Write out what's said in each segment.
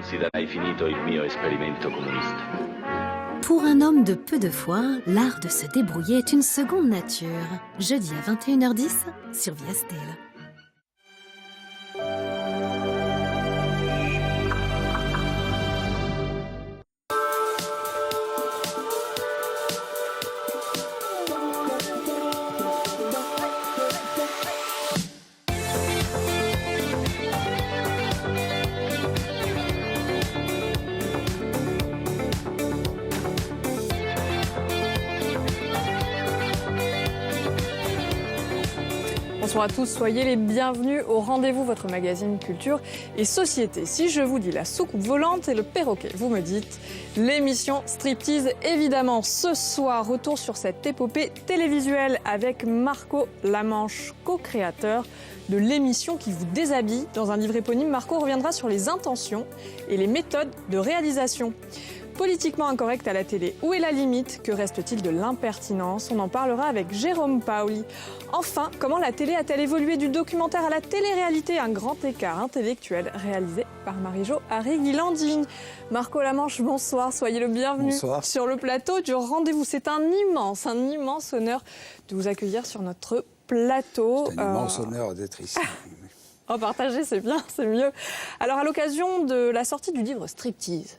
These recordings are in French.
Considera finito il mio esperimento comunista. Pour un homme de peu de foi, l'art de se débrouiller est une seconde nature. Jeudi à 21h10 sur Viastel. Bonsoir à tous, soyez les bienvenus au Rendez-vous, votre magazine culture et société. Si je vous dis la soucoupe volante et le perroquet, vous me dites l'émission Striptease, évidemment. Ce soir, retour sur cette épopée télévisuelle avec Marco Lamanche, co-créateur de l'émission qui vous déshabille. Dans un livre éponyme, Marco reviendra sur les intentions et les méthodes de réalisation. Politiquement incorrect à la télé, où est la limite? Que reste-t-il de l'impertinence? On en parlera avec Jérôme Paoli. Enfin, comment la télé a-t-elle évolué du documentaire à la télé-réalité? Un grand écart intellectuel réalisé par Marie-Jo Harry-Guilandine. Marco Lamanche, bonsoir, soyez le bienvenu sur le plateau du Rendez-vous. C'est un immense honneur de vous accueillir sur notre plateau. C'est un immense honneur d'être ici. Oh, partager, c'est bien, c'est mieux. Alors, à l'occasion de la sortie du livre Striptease,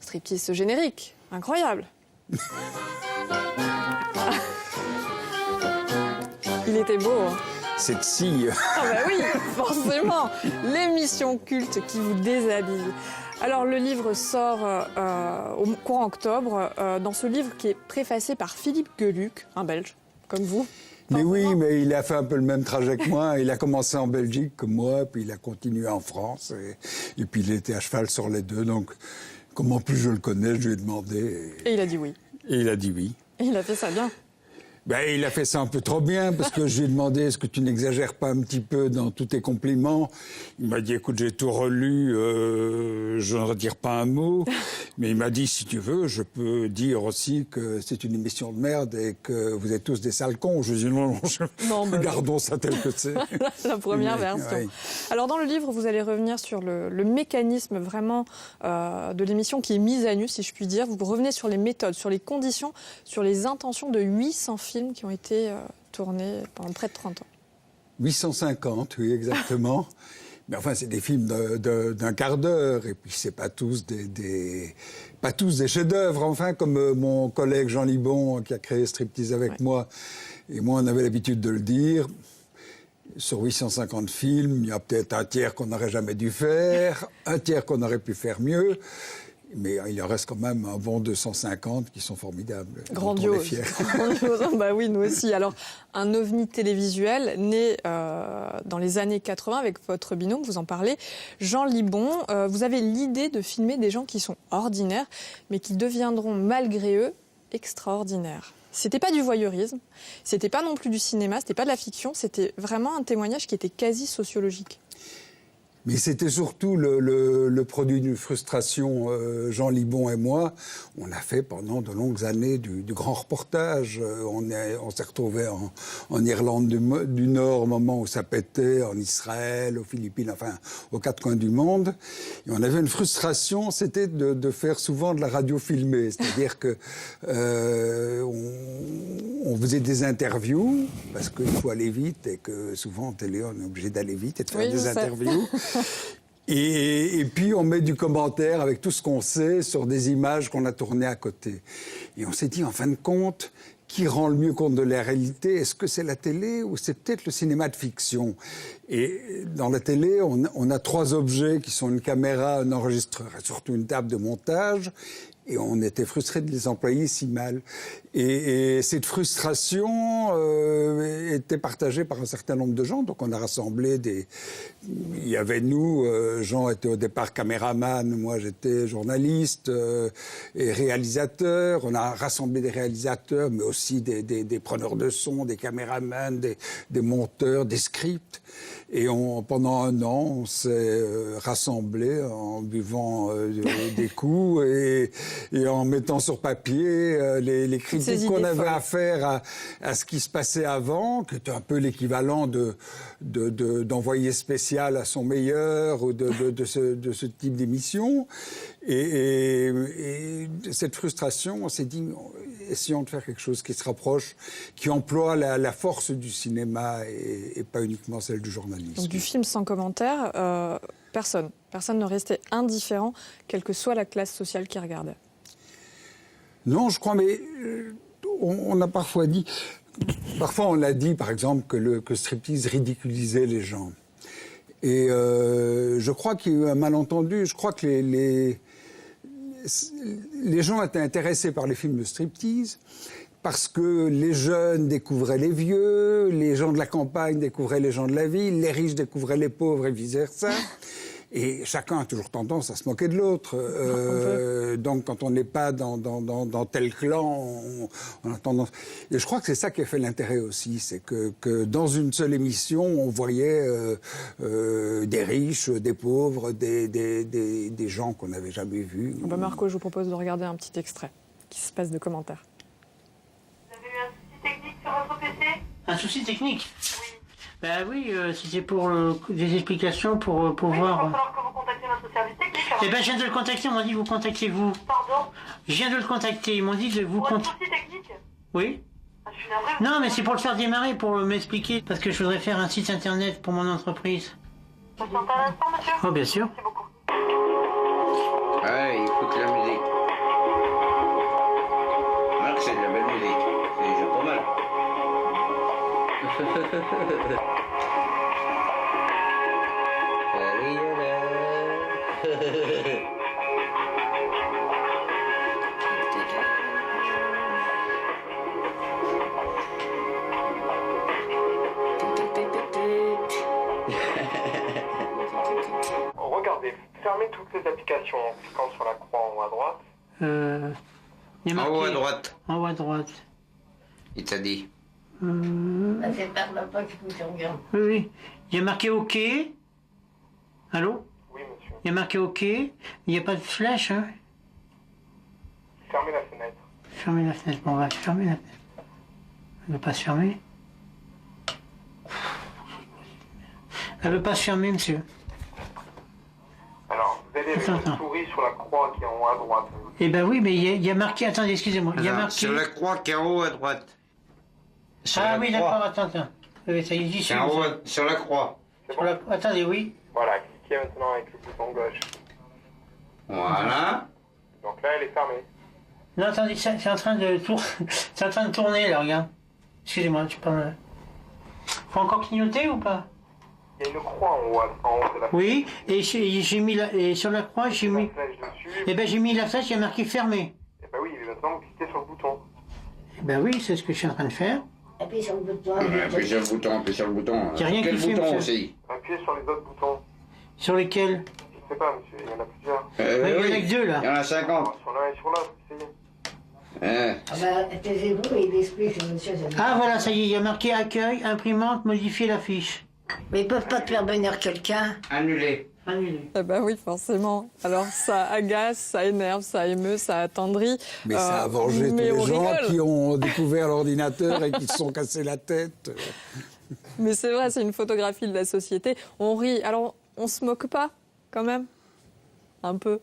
Striptease, ce générique, incroyable. Il était beau. Hein. Cette scie. Ah bah oui, forcément. L'émission culte qui vous déshabille. Alors, le livre sort au courant octobre. Dans ce livre qui est préfacé par Philippe Geluck, un Belge, comme vous. Mais oui, mais il a fait un peu le même trajet que moi. Il a commencé en Belgique comme moi, puis il a continué en France. Et puis il était à cheval sur les deux. Donc, comme en plus je le connais, je lui ai demandé. Et il a dit oui. Et il a dit oui. Et il a fait ça bien. Ben, il a fait ça un peu trop bien, parce que je lui ai demandé, est-ce que tu n'exagères pas un petit peu dans tous tes compliments? Il m'a dit, écoute, j'ai tout relu, je ne retire pas un mot. Mais il m'a dit, si tu veux, je peux dire aussi que c'est une émission de merde et que vous êtes tous des sales cons. Je lui ai dit, non, gardons ça tel que c'est. La première version. Oui. Alors, dans le livre, vous allez revenir sur le mécanisme vraiment de l'émission qui est mise à nu, si je puis dire. Vous revenez sur les méthodes, sur les conditions, sur les intentions de 800 films qui ont été tournés pendant près de 30 ans. 850, oui, exactement. Mais enfin, c'est des films d'un quart d'heure, et puis c'est pas tous des chefs-d'œuvre. Enfin, comme mon collègue Jean Libon, qui a créé Striptease avec moi, et moi, on avait l'habitude de le dire. Sur 850 films, il y a peut-être un tiers qu'on n'aurait jamais dû faire, un tiers qu'on aurait pu faire mieux. Mais il en reste quand même un bon 250 qui sont formidables. Grandiose. Grandiose. Bah oui, nous aussi. Alors, un ovni télévisuel né dans les années 80 avec votre binôme, vous en parlez, Jean Libon. Vous avez l'idée de filmer des gens qui sont ordinaires, mais qui deviendront malgré eux extraordinaires. C'était pas du voyeurisme, c'était pas non plus du cinéma, c'était pas de la fiction, c'était vraiment un témoignage qui était quasi sociologique. Mais c'était surtout le produit d'une frustration. Jean Libon et moi, on a fait pendant de longues années du grand reportage. On s'est retrouvés en Irlande du Nord au moment où ça pétait, en Israël, aux Philippines, enfin aux quatre coins du monde. Et on avait une frustration, c'était de faire souvent de la radio filmée. C'est-à-dire que on faisait des interviews, parce qu'il faut aller vite et que souvent en télé on est obligé d'aller vite et de faire des interviews. Et puis on met du commentaire avec tout ce qu'on sait sur des images qu'on a tournées à côté. Et on s'est dit, en fin de compte, qui rend le mieux compte de la réalité? Est-ce que c'est la télé ou c'est peut-être le cinéma de fiction? Et dans la télé, on a trois objets qui sont une caméra, un enregistreur et surtout une table de montage. Et on était frustrés de les employer si mal. Et cette frustration était partagée par un certain nombre de gens. Donc on a rassemblé il y avait nous, Jean était au départ caméraman, moi j'étais journaliste et réalisateur. On a rassemblé des réalisateurs, mais aussi des preneurs de son, des caméramans, des monteurs, des scripts. Et pendant un an, on s'est rassemblés en buvant des coups et en mettant sur papier les critiques qu'on avait à faire à ce qui se passait avant, qui était un peu l'équivalent d'envoyé spécial à son meilleur ou de ce type d'émission. Et cette frustration, on s'est dit, essayons de faire quelque chose qui se rapproche, qui emploie la force du cinéma et pas uniquement celle du journalisme. Donc du film sans commentaire, personne ne restait indifférent, quelle que soit la classe sociale qui regardait. Non, je crois, mais on a parfois dit... Parfois, on l'a dit, par exemple, que Striptease ridiculisait les gens. Et je crois qu'il y a eu un malentendu. Je crois que les gens étaient intéressés par les films de Striptease parce que les jeunes découvraient les vieux, les gens de la campagne découvraient les gens de la ville, les riches découvraient les pauvres et vice-versa. Et chacun a toujours tendance à se moquer de l'autre. Donc, quand on n'est pas dans tel clan, on a tendance... Et je crois que c'est ça qui a fait l'intérêt aussi. C'est que dans une seule émission, on voyait des riches, des pauvres, des gens qu'on n'avait jamais vus. Marco, je vous propose de regarder un petit extrait qui se passe de commentaires. Vous avez eu un souci technique sur votre PC ? Un souci technique ? Oui. Ben oui, c'était pour des explications pour voir... Il va falloir que vous contactiez notre service technique. Eh ben, je viens de le contacter, ils m'ont dit vous contactez vous. Pardon ? Je viens de le contacter, ils m'ont dit de vous Pour un contacter. souci technique ? Oui. Je suis navrée. Non, mais c'est pour le faire démarrer, pour m'expliquer, parce que je voudrais faire un site internet pour mon entreprise. Patientez un instant, monsieur. Oh, bien sûr. Merci beaucoup. Ouais, il écoute la musique. Marc, c'est de la belle musique. C'est déjà pas mal. Regardez, fermez toutes les applications en cliquant sur la croix en haut à droite. Il y a En marqué... haut à droite, En haut à droite. il t'a dit. C'est par là-bas qu'il faut que je regarde. Oui, oui. Il y a marqué OK. Allô? Oui, monsieur. Il y a marqué OK. Il n'y a pas de flèche, hein? Fermez la fenêtre. Fermez la fenêtre. Bon, on va fermer la fenêtre. Elle ne veut pas se fermer. Elle ne veut pas se fermer, monsieur. Alors, vous allez avec Attends. votre souris sur la croix qui est en haut à droite. Eh ben oui, mais il y a marqué... Attendez, excusez-moi. Il y a Alors, marqué... sur la croix qui est en haut à droite. Sur Ah la oui, croix. d'accord, attends. Oui, ça y est, j'y suis. C'est en haut, sur la croix. C'est Sur bon la- Attendez, oui. Voilà, cliquez maintenant avec le bouton gauche. Voilà. Donc là, elle est fermée. Non, attendez, c'est en train de c'est en train de tourner, là, regarde. Excusez-moi, je parle... Faut encore clignoter ou pas? Il y a une croix en haut de la Oui, et j'ai mis et sur la croix, j'ai mis... flèche dessus. Eh ben j'ai mis la flèche, il y a marqué fermé. Et ben oui, maintenant vous cliquez sur le bouton. Eh ben oui, c'est ce que je suis en train de faire. Appuyez sur le bouton. Appuie sur le bouton, appuie sur le bouton. J'ai rien Quel qui fait, bouton monsieur. aussi? Appuyez sur les autres boutons. Sur lesquels? Je sais pas, monsieur, il y en a plusieurs. Il y en a que deux, là. Il y en a 50. Sur l'un et sur l'autre, essayez. Hein. Ah bah, taisez-vous et il explique, monsieur. Ah voilà, ça y est, il y a marqué accueil, imprimante, modifier la fiche. Mais ils peuvent pas te faire venir quelqu'un. Annulé. Annulé. Eh ben oui, forcément. Alors ça agace, ça énerve, ça émeut, ça attendrit. Mais ça a vengé tous mais les on gens rigole. qui ont découvert l'ordinateur et qui se sont cassés la tête. Mais c'est vrai, c'est une photographie de la société. On rit. Alors, on se moque pas, quand même? Un peu.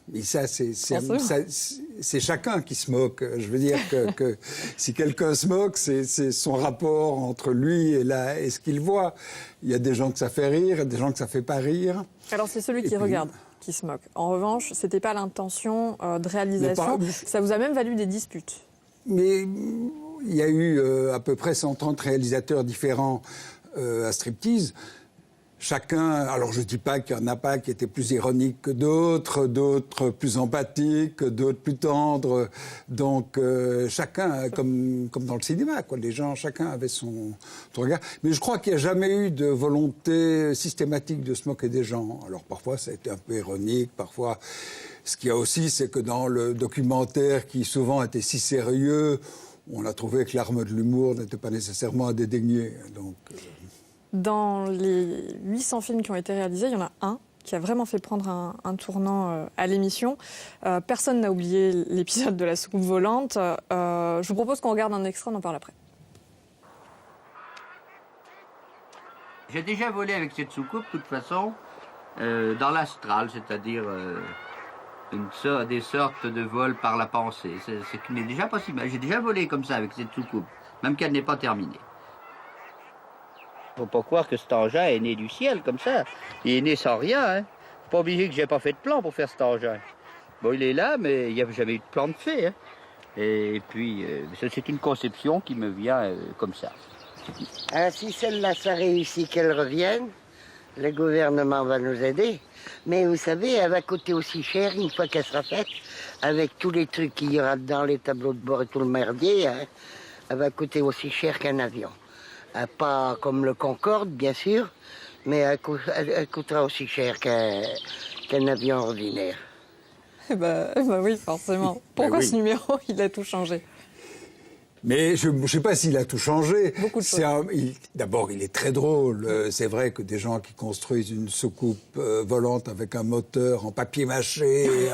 Mais ça, Forcément. c'est chacun qui se moque. Je veux dire que si quelqu'un se moque, c'est son rapport entre lui et ce qu'il voit. Il y a des gens que ça fait rire, il y a des gens que ça fait pas rire. Alors, c'est celui Et qui puis- regarde qui se moque. En revanche, c'était pas l'intention de réalisation. Mais pas- Ça vous a même valu des disputes. Mais il y a eu à peu près 130 réalisateurs différents à Striptease. Chacun, alors je dis pas qu'il n'y en a pas qui étaient plus ironiques que d'autres, d'autres plus empathiques, d'autres plus tendres. Donc chacun, comme dans le cinéma, quoi. Les gens, chacun avait son regard. Mais je crois qu'il n'y a jamais eu de volonté systématique de se moquer des gens. Alors parfois ça a été un peu ironique, parfois. Ce qu'il y a aussi, c'est que dans le documentaire qui souvent était si sérieux, on a trouvé que l'arme de l'humour n'était pas nécessairement à dédaigner. Donc, Dans les 800 films qui ont été réalisés, il y en a un qui a vraiment fait prendre un tournant à l'émission. Personne n'a oublié l'épisode de la soucoupe volante. Je vous propose qu'on regarde un extrait, on en parle après. J'ai déjà volé avec cette soucoupe, de toute façon, dans l'astral, c'est-à-dire des sortes de vols par la pensée. C'est qui n'est déjà pas si mal. J'ai déjà volé comme ça avec cette soucoupe, même qu'elle n'est pas terminée. Faut pas croire que cet engin est né du ciel comme ça. Il est né sans rien. Hein. Pas obligé que j'ai pas fait de plan pour faire cet engin. Bon, il est là, mais il n'y a jamais eu de plan de fait. Hein. Et puis, c'est une conception qui me vient comme ça. Si celle-là, ça réussit qu'elle revienne, le gouvernement va nous aider. Mais vous savez, elle va coûter aussi cher une fois qu'elle sera faite, avec tous les trucs qu'il y aura dedans, les tableaux de bord et tout le merdier. Hein, elle va coûter aussi cher qu'un avion. Pas comme le Concorde, bien sûr, mais elle coûtera aussi cher qu'un avion ordinaire. Bah oui, forcément. Pourquoi ce numéro, il a tout changé? Mais je ne sais pas s'il a tout changé. Beaucoup de choses. D'abord, il est très drôle. C'est vrai que des gens qui construisent une soucoupe volante avec un moteur en papier mâché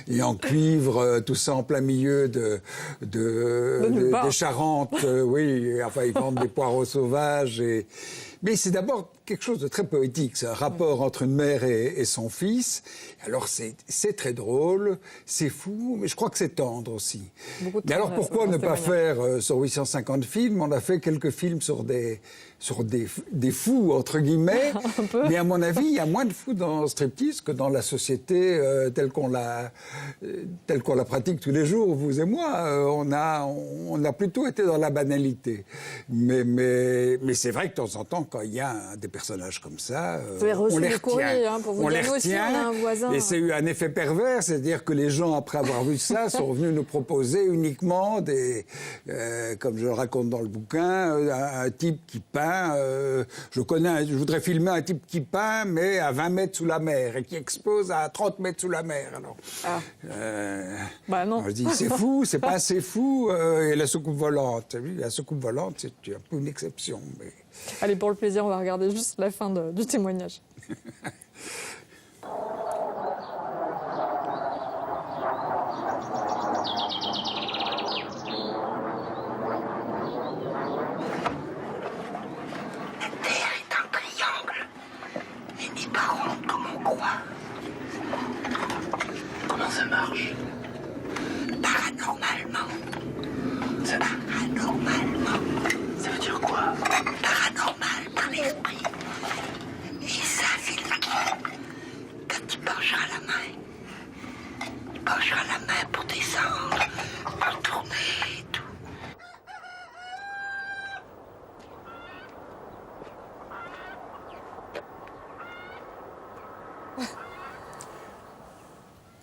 et en cuivre, tout ça en plein milieu des Charentes. Oui, enfin, ils vendent des poireaux sauvages. Mais c'est d'abord quelque chose de très poétique. C'est un rapport entre une mère et son fils. Alors, c'est très drôle, c'est fou, mais je crois que c'est tendre aussi. Mais alors, pourquoi ne pas faire sur 850 films? On a fait quelques films sur des fous, entre guillemets. Mais à mon avis, il y a moins de fous dans Striptease que dans la société telle qu'on la pratique tous les jours, vous et moi. On a plutôt été dans la banalité. Mais c'est vrai que de temps en temps, quand il y a des personnages comme ça, on les retient. Pour vous dire, nous aussi, on a un voisin. Et c'est eu un effet pervers, c'est-à-dire que les gens, après avoir vu ça, sont venus nous proposer uniquement comme je le raconte dans le bouquin, un type qui peint. Je voudrais filmer un type qui peint, mais à 20 mètres sous la mer, et qui expose à 30 mètres sous la mer. Alors, non. Je dis, c'est fou, c'est pas assez fou. Et la soucoupe volante, la soucoupe volante, c'est un peu une exception. Mais... Allez, pour le plaisir, on va regarder juste la fin du témoignage. Comment ça marche? Paranormalement. Ça veut dire quoi? Paranormal, par l'esprit. Et ça, c'est le qui. Quand tu pencheras la main. Tu pencheras la main pour descendre, pour tourner et tout.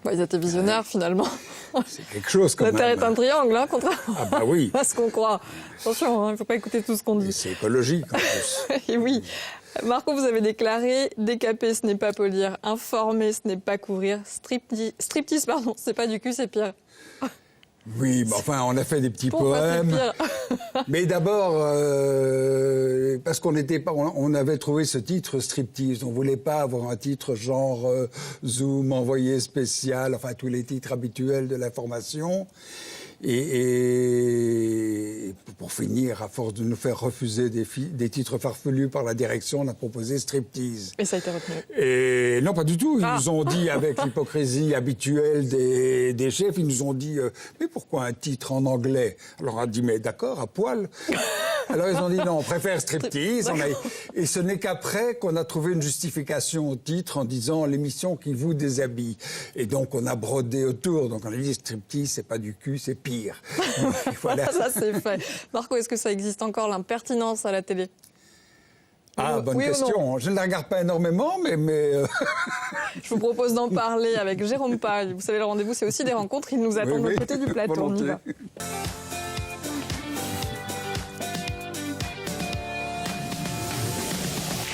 Ils étaient visionnaires, finalement. C'est quelque chose, quand même. La Terre est un triangle, hein, contrairement oui. à ce qu'on croit. Attention, il ne faut pas écouter tout ce qu'on dit. C'est écologique, en plus. Et oui. Marco, vous avez déclaré « Décaper, ce n'est pas polir. Informer, ce n'est pas couvrir. Striptease, pardon, c'est pas du cul, c'est pire. » Oui, mais enfin, on a fait des petits poèmes. Mais d'abord, parce on avait trouvé ce titre Striptease. On voulait pas avoir un titre genre Zoom, envoyé spécial, enfin tous les titres habituels de l'information. Et pour finir, à force de nous faire refuser des titres farfelus par la direction, on a proposé Striptease. Et ça a été retenu. Et non, pas du tout. Ils nous ont dit, avec l'hypocrisie habituelle des chefs, ils nous ont dit mais pourquoi un titre en anglais? Alors on a dit mais d'accord, à poil. Alors ils ont dit non, on préfère Striptease. Et ce n'est qu'après qu'on a trouvé une justification au titre en disant l'émission qui vous déshabille. Et donc on a brodé autour. Donc on a dit Striptease, c'est pas du cul, c'est pire. Voilà, ça c'est fait. Marco, est-ce que ça existe encore, l'impertinence à la télé? Bonne question. Je ne la regarde pas énormément, mais... Je vous propose d'en parler avec Jérôme Paille. Vous savez, le rendez-vous, c'est aussi des rencontres. Il nous attend de l'autre côté du plateau. Volonté. On y va.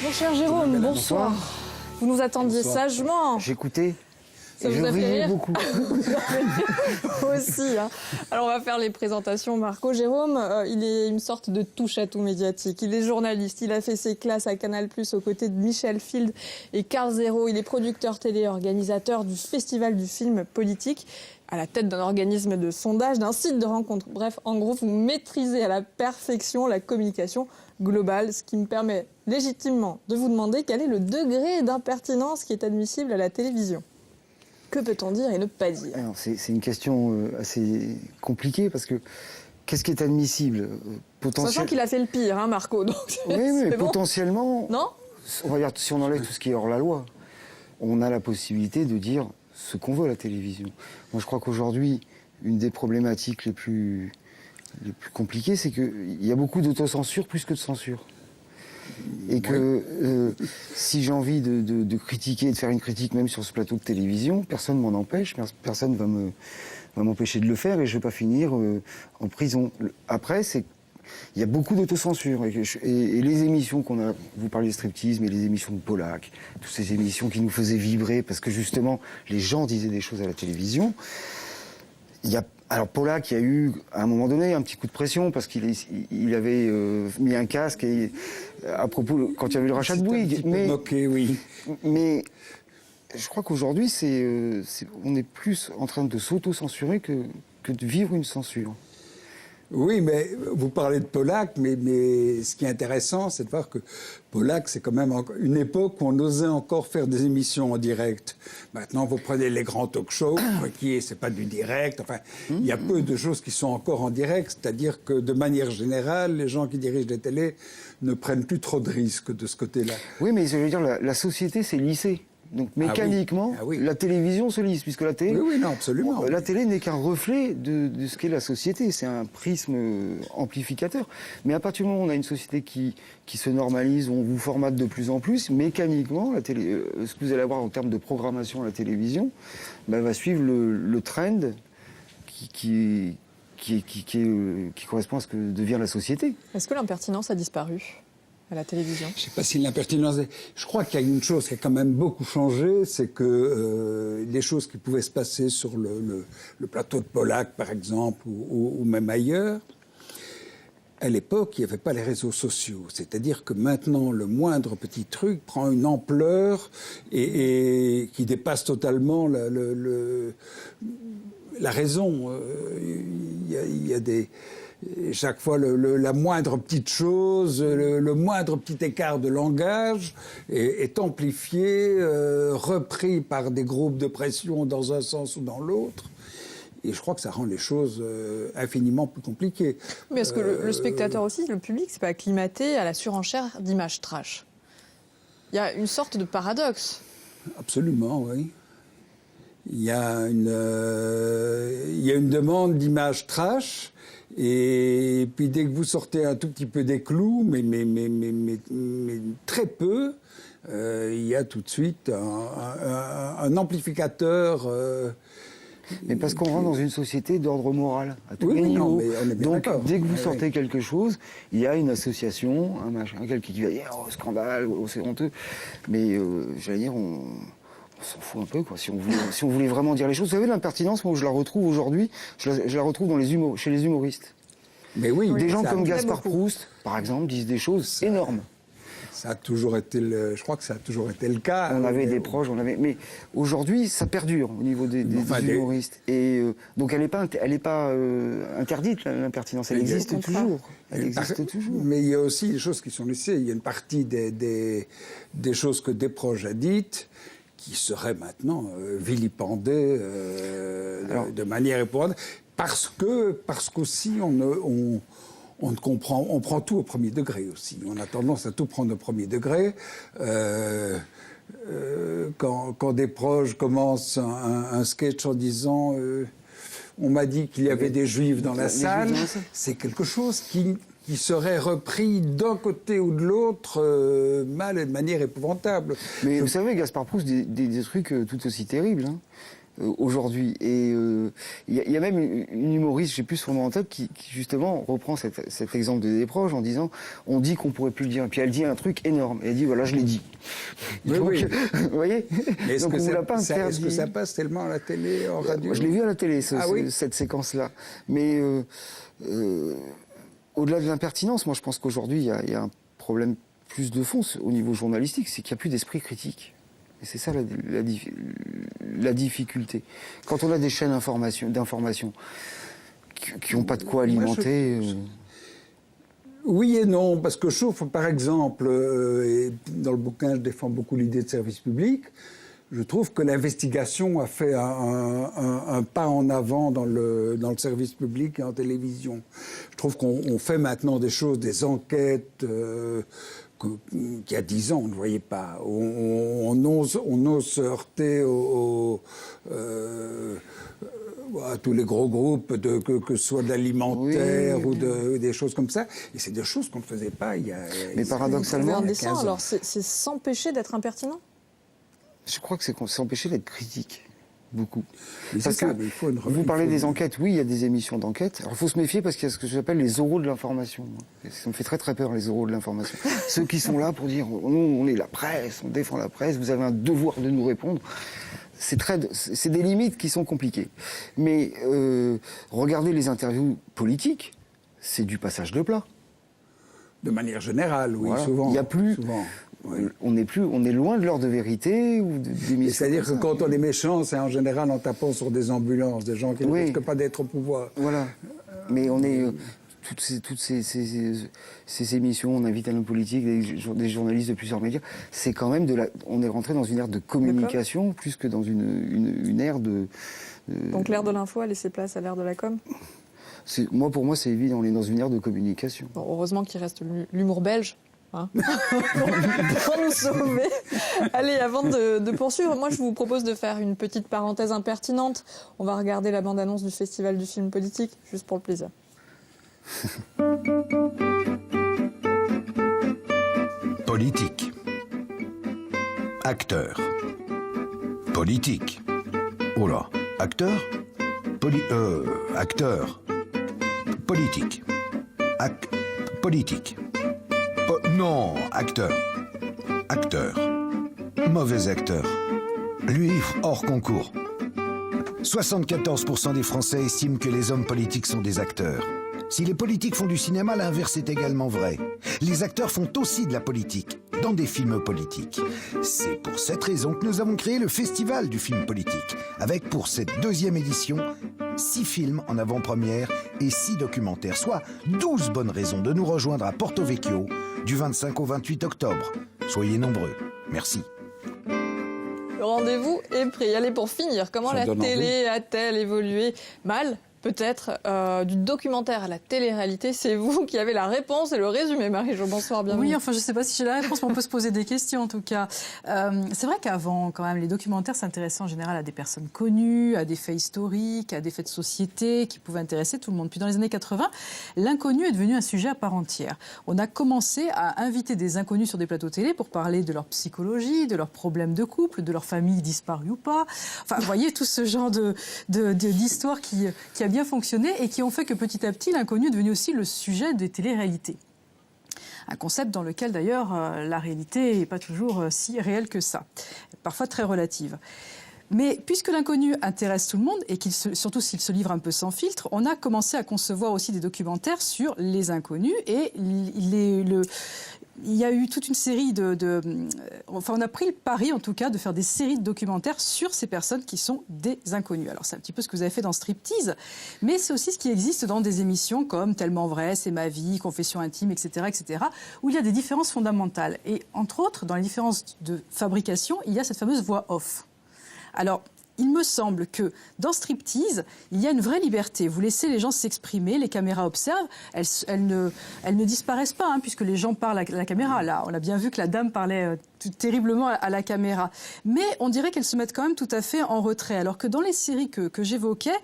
Mon cher Jérôme, bonsoir. Vous nous attendiez sagement. J'écoutais. Ça vous je a fait riais rire beaucoup. Aussi. Hein. Alors on va faire les présentations. Marco Jérôme, il est une sorte de touche-à-tout médiatique. Il est journaliste, il a fait ses classes à Canal+, aux côtés de Michel Field et Carl Zero. Il est producteur télé, organisateur du Festival du film politique, à la tête d'un organisme de sondage, d'un site de rencontre. Bref, en gros, vous maîtrisez à la perfection la communication globale, ce qui me permet légitimement de vous demander quel est le degré d'impertinence qui est admissible à la télévision. Que peut-on dire et ne pas dire? Alors, c'est une question assez compliquée parce que qu'est-ce qui est admissible Sachant qu'il a fait le pire, hein, Marco. Donc oui, mais bon. Potentiellement, non, regarde, si on enlève tout ce qui est hors la loi, on a la possibilité de dire ce qu'on veut à la télévision. Moi, je crois qu'aujourd'hui, une des problématiques les plus compliquées, c'est qu'il y a beaucoup d'autocensure plus que de censure. Et que si j'ai envie de critiquer, de faire une critique même sur ce plateau de télévision, personne ne m'en empêche, personne ne va m'empêcher de le faire et je ne vais pas finir en prison. Après, il y a beaucoup d'autocensure. Et les émissions qu'on a, vous parlez de striptease, mais les émissions de Polak, toutes ces émissions qui nous faisaient vibrer parce que justement, les gens disaient des choses à la télévision. Alors Polak, il y a eu à un moment donné un petit coup de pression parce qu'il avait mis un casque à propos quand il y avait le rachat de Bouygues. Moqué, oui. Mais je crois qu'aujourd'hui, on est plus en train de s'auto-censurer que de vivre une censure. Oui, mais vous parlez de Polak, mais ce qui est intéressant, c'est de voir que Polak, c'est quand même une époque où on osait encore faire des émissions en direct. Maintenant, vous prenez les grands talk-shows, c'est pas du direct. Enfin, il y a peu de choses qui sont encore en direct. C'est-à-dire que, de manière générale, les gens qui dirigent les télés ne prennent plus trop de risques de ce côté-là. Oui, mais je veux dire, la société s'est lissée. Donc mécaniquement, la télévision se lisse, puisque la télé, non, absolument. La télé n'est qu'un reflet de ce qu'est la société. C'est un prisme amplificateur. Mais à partir du moment où on a une société qui se normalise, où on vous formate de plus en plus, mécaniquement, la télé, ce que vous allez avoir en termes de programmation à la télévision, va suivre le trend qui correspond à ce que devient la société. Est-ce que l'impertinence a disparu à la télévision? Je ne sais pas si l'impertinence... Je crois qu'il y a une chose qui a quand même beaucoup changé, c'est que les choses qui pouvaient se passer sur le plateau de Polak, par exemple, ou même ailleurs, à l'époque, il n'y avait pas les réseaux sociaux. C'est-à-dire que maintenant, le moindre petit truc prend une ampleur et qui dépasse totalement la raison. Il y a des... Chaque fois, la moindre petite chose, le moindre petit écart de langage est amplifié, repris par des groupes de pression dans un sens ou dans l'autre. Et je crois que ça rend les choses infiniment plus compliquées. Mais est-ce que le spectateur aussi, le public, c'est pas acclimaté à la surenchère d'images trash? Il y a une sorte de paradoxe. Absolument, oui. Il y a une demande d'images trash. Et puis dès que vous sortez un tout petit peu des clous, mais très peu, il y a tout de suite un amplificateur. Mais parce qu'on rentre dans une société d'ordre moral à tous les niveaux. Donc dès que vous sortez quelque chose, il y a une association, un machin, quelqu'un qui va dire oh scandale, oh, c'est honteux. Mais j'allais dire on s'en fout un peu, quoi. Si on voulait vraiment dire les choses. Vous savez, l'impertinence, moi, je la retrouve aujourd'hui, je la retrouve chez les humoristes. Mais oui. Des gens comme Gaspard Proust, par exemple, disent des choses énormes. Ça a toujours été je crois que ça a toujours été le cas. On avait des proches, mais aujourd'hui, ça perdure au niveau des humoristes. Et donc, elle n'est pas interdite, l'impertinence. Elle existe toujours. Elle existe toujours. Mais il y a aussi des choses qui sont laissées. Il y a une partie des choses que des proches ont dites qui seraient maintenant vilipendées de manière épouvantable. Parce qu'aussi, on ne comprend, on prend tout au premier degré aussi. On a tendance à tout prendre au premier degré. Quand des proches commencent un sketch en disant on m'a dit qu'il y avait des juifs dans la salle, c'est quelque chose qui serait repris d'un côté ou de l'autre mal et de manière épouvantable. Mais vous savez, Gaspard Proust dit des trucs tout aussi terribles. Hein. aujourd'hui. Et il y a même une humoriste, je sais plus son nom en tête, qui justement reprend cet exemple de Desproges en disant on dit qu'on pourrait plus le dire. Et puis elle dit un truc énorme. Et elle dit voilà, je l'ai dit. Oui, donc, oui. vous voyez. Est-ce donc que on vous l'a pas interdit. Est-ce que ça passe tellement à la télé, en radio? Moi, je l'ai vu à la télé, oui cette séquence-là. Mais au-delà de l'impertinence, moi je pense qu'aujourd'hui il y a un problème plus de fond au niveau journalistique, c'est qu'il n'y a plus d'esprit critique. Et c'est ça la difficulté. Quand on a des chaînes d'information qui n'ont pas de quoi alimenter... Oui et non, parce que je trouve, par exemple, et dans le bouquin, je défends beaucoup l'idée de service public, je trouve que l'investigation a fait un pas en avant dans le service public et en télévision. Je trouve qu'on fait maintenant des choses, des enquêtes... qu'il y a 10 ans, on ne voyait pas. On ose se heurter à tous les gros groupes, que ce soit d'alimentaire ou des choses comme ça. Et c'est des choses qu'on ne faisait pas il y a... Mais paradoxalement... indécent, alors c'est s'empêcher d'être impertinent? Je crois que c'est s'empêcher d'être critique. Beaucoup. Parce que vous parlez des enquêtes, oui, il y a des émissions d'enquête. Alors il faut se méfier parce qu'il y a ce que j'appelle les oraux de l'information. Ça me fait très très peur, les oraux de l'information. Ceux qui sont là pour dire nous, on est la presse, on défend la presse, vous avez un devoir de nous répondre. C'est des limites qui sont compliquées. Mais regardez les interviews politiques, c'est du passage de plat. De manière générale, oui, voilà. Souvent. Il n'y a plus. Souvent. Oui. On est loin de l'heure de vérité ou d'émissions. C'est-à-dire que quand on est méchant, c'est en général en tapant sur des ambulances, des gens qui ne risquent pas d'être au pouvoir. Voilà. Mais on est toutes ces émissions, on invite un homme politique, des journalistes de plusieurs médias. C'est quand même on est rentré dans une ère de communication plus que dans une ère de. Donc l'ère de l'info a laissé place à l'ère de la com. Pour moi, c'est évident. On est dans une ère de communication. Bon, heureusement qu'il reste l'humour belge. Hein pour nous sauver. Allez, avant de poursuivre, moi je vous propose de faire une petite parenthèse impertinente. On va regarder la bande-annonce du Festival du film politique, juste pour le plaisir. Politique. Acteur. Politique. Oh là, acteur. Acteur. Politique. Politique. Non, acteur. Acteur. Mauvais acteur. Lui, hors concours. 74% des Français estiment que les hommes politiques sont des acteurs. Si les politiques font du cinéma, l'inverse est également vrai. Les acteurs font aussi de la politique, dans des films politiques. C'est pour cette raison que nous avons créé le Festival du film politique, avec pour cette 2e édition, 6 films en avant-première et 6 documentaires, soit 12 bonnes raisons de nous rejoindre à Porto Vecchio du 25 au 28 octobre. Soyez nombreux. Merci. Le rendez-vous est pris. Allez, pour finir, comment la télé a-t-elle évolué mal? Peut-être du documentaire à la télé-réalité, c'est vous qui avez la réponse et le résumé, Marie-Jo. Bonsoir, bienvenue. Oui, enfin, je ne sais pas si j'ai la réponse, mais on peut se poser des questions en tout cas. C'est vrai qu'avant, quand même, les documentaires s'intéressaient en général à des personnes connues, à des faits historiques, à des faits de société qui pouvaient intéresser tout le monde. Puis dans les années 80, l'inconnu est devenu un sujet à part entière. On a commencé à inviter des inconnus sur des plateaux télé pour parler de leur psychologie, de leurs problèmes de couple, de leur famille disparue ou pas. Enfin, vous voyez, tout ce genre d'histoire qui a bien fonctionné et qui ont fait que petit à petit, l'inconnu est devenu aussi le sujet des téléréalités. Un concept dans lequel d'ailleurs la réalité n'est pas toujours si réelle que ça, parfois très relative. Mais puisque l'inconnu intéresse tout le monde et surtout s'il se livre un peu sans filtre, on a commencé à concevoir aussi des documentaires sur les inconnus et il y a eu toute une série on a pris le pari, en tout cas, de faire des séries de documentaires sur ces personnes qui sont des inconnus. Alors, c'est un petit peu ce que vous avez fait dans Striptease, mais c'est aussi ce qui existe dans des émissions comme Tellement vrai, C'est ma vie, Confession intime, etc., où il y a des différences fondamentales. Et, entre autres, dans les différences de fabrication, il y a cette fameuse voix off. Alors, il me semble que dans Striptease, il y a une vraie liberté. Vous laissez les gens s'exprimer, les caméras observent, elles ne disparaissent pas, puisque les gens parlent à la caméra. Là, on a bien vu que la dame parlait terriblement à la caméra. Mais on dirait qu'elles se mettent quand même tout à fait en retrait. Alors que dans les séries que j'évoquais,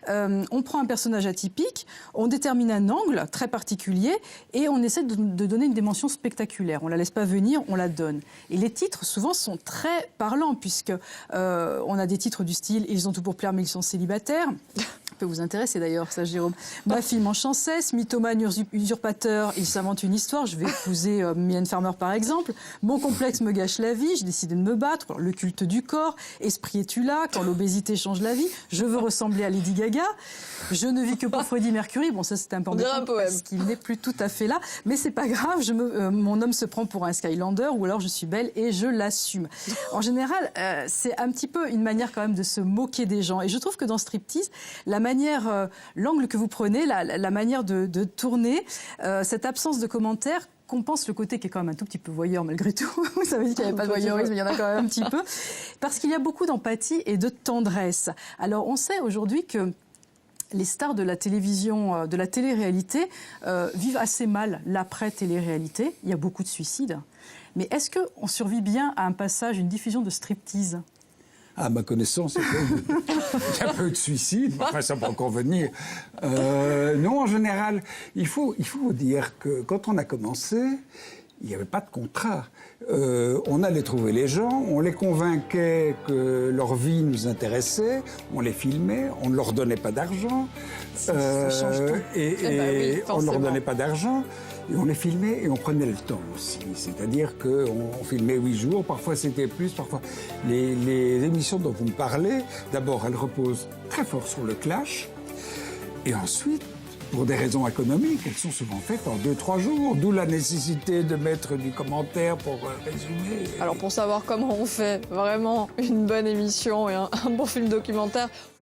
on prend un personnage atypique, on détermine un angle très particulier et on essaie de donner une dimension spectaculaire. On la laisse pas venir, on la donne. Et les titres, souvent, sont très parlants puisque on a des titres du style « Ils ont tout pour plaire, mais ils sont célibataires ». Ça peut vous intéresser d'ailleurs, ça, Jérôme. Ma fille m'enchancesse, mythomane usurpateur, il s'invente une histoire, je vais épouser Mylène Farmer par exemple. Mon complexe me gâche la vie, j'ai décidé de me battre. Alors, le culte du corps, esprit es-tu là, quand l'obésité change la vie, je veux ressembler à Lady Gaga, je ne vis que pour Freddie Mercury. Bon, ça c'est un peu embêtant parce qu'il n'est plus tout à fait là, mais c'est pas grave, mon homme se prend pour un Skylander ou alors je suis belle et je l'assume. En général, c'est un petit peu une manière quand même de se moquer des gens et je trouve que dans Striptease, l'angle que vous prenez, la manière de tourner, cette absence de commentaires compense le côté qui est quand même un tout petit peu voyeur malgré tout. Vous savez qu'il n'y avait pas de voyeurisme, il y en a quand même un petit peu. Parce qu'il y a beaucoup d'empathie et de tendresse. Alors on sait aujourd'hui que les stars de la télévision, de la télé-réalité, vivent assez mal l'après-télé-réalité. Il y a beaucoup de suicides. Mais est-ce qu'on survit bien à un passage, une diffusion de striptease ? À ma connaissance, il y a peu de suicides, enfin ça peut encore venir. Non, en général, il faut dire que quand on a commencé, il n'y avait pas de contrat. On allait trouver les gens, on les convainquait que leur vie nous intéressait, on les filmait, on ne leur donnait pas d'argent. Ça change tout. Et on ne leur donnait pas d'argent. Et on les filmait et on prenait le temps aussi. C'est-à-dire qu'on filmait 8 jours, parfois c'était plus, parfois... Les émissions dont vous me parlez, d'abord, elles reposent très fort sur le clash. Et ensuite, pour des raisons économiques, elles sont souvent faites en 2-3 jours. D'où la nécessité de mettre du commentaire pour résumer. Alors pour savoir comment on fait vraiment une bonne émission et un bon film documentaire,